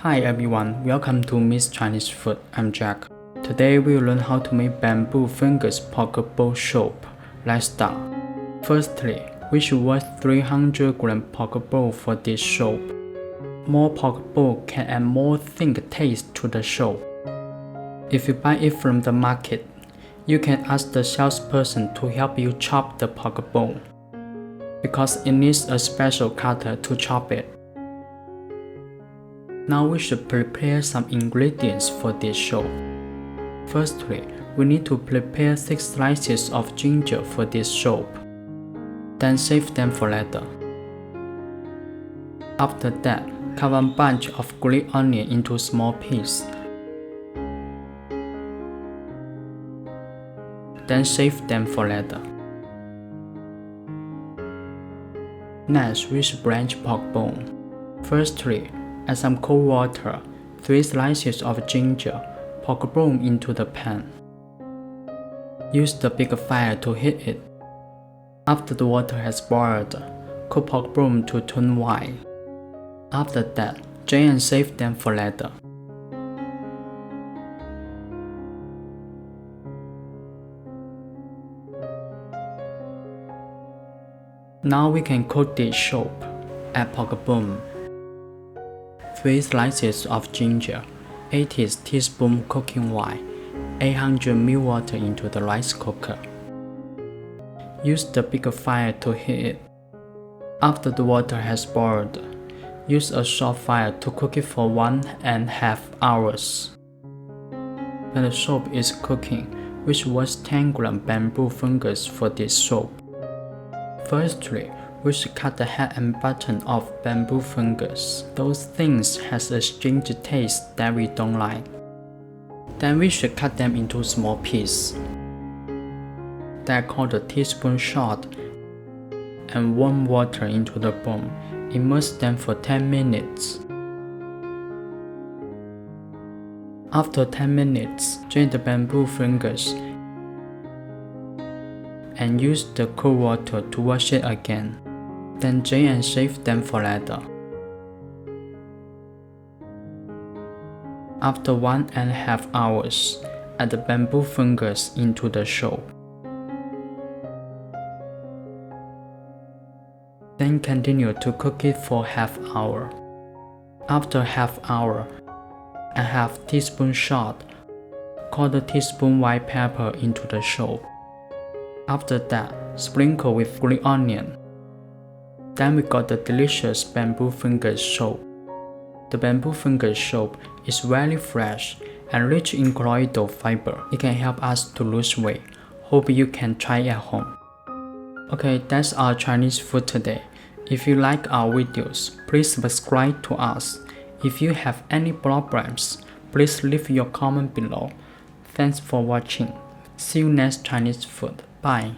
Hi everyone, welcome to Miss Chinese Food. I'm Jack. Today we'll learn how to make bamboo fungus pocket bowl soap. Let's start. Firstly, we should wash 300 gram pocket bowl for this soap. More pocket bowl can add more thick taste to the soap. If you buy it from the market, you can ask the salesperson to help you chop the pocket bowl, because it needs a special cutter to chop it. Now we should prepare some ingredients for this soap. Firstly, we need to prepare 6 slices of ginger for this soap. Then save them for later. After that, cut 1 bunch of green onion into small pieces. Then save them for later. Next, we should blanch pork bone. Firstly, add some cold water, 3 slices of ginger, pork bone into the pan. Use the big fire to heat it. After the water has boiled, cook pork bone to turn white. After that, drain and save them for later. Now we can cook this soap. Add pork bone, 3 slices of ginger, 80 teaspoons cooking oil, 800 ml water into the rice cooker. Use the big fire to heat it. After the water has boiled, use a short fire to cook it for 1.5 hours. When the soap is cooking, we should wash 10 gram bamboo fungus for this soap. Firstly, we should cut the head and bottom of bamboo fungus. Those things has a strange taste that we don't like. Then we should cut them into small pieces. Then cut a teaspoon salt and warm water into the bone. Immerse them for 10 minutes. After 10 minutes, drain the bamboo fungus and use the cold water to wash it again. Then drain and save them for later. After 1.5 hours, add the bamboo fungus into the soap. Then continue to cook it for half hour. After half hour, add half teaspoon salt, 1/4 teaspoon white pepper into the soap. After that, sprinkle with green onion. Then we got the delicious bamboo fungus soap. The bamboo fungus soap is very fresh and rich in colloidal fiber. It can help us to lose weight. Hope you can try it at home. Okay, that's our Chinese food today. If you like our videos, please subscribe to us. If you have any problems, please leave your comment below. Thanks for watching. See you next Chinese food. Bye.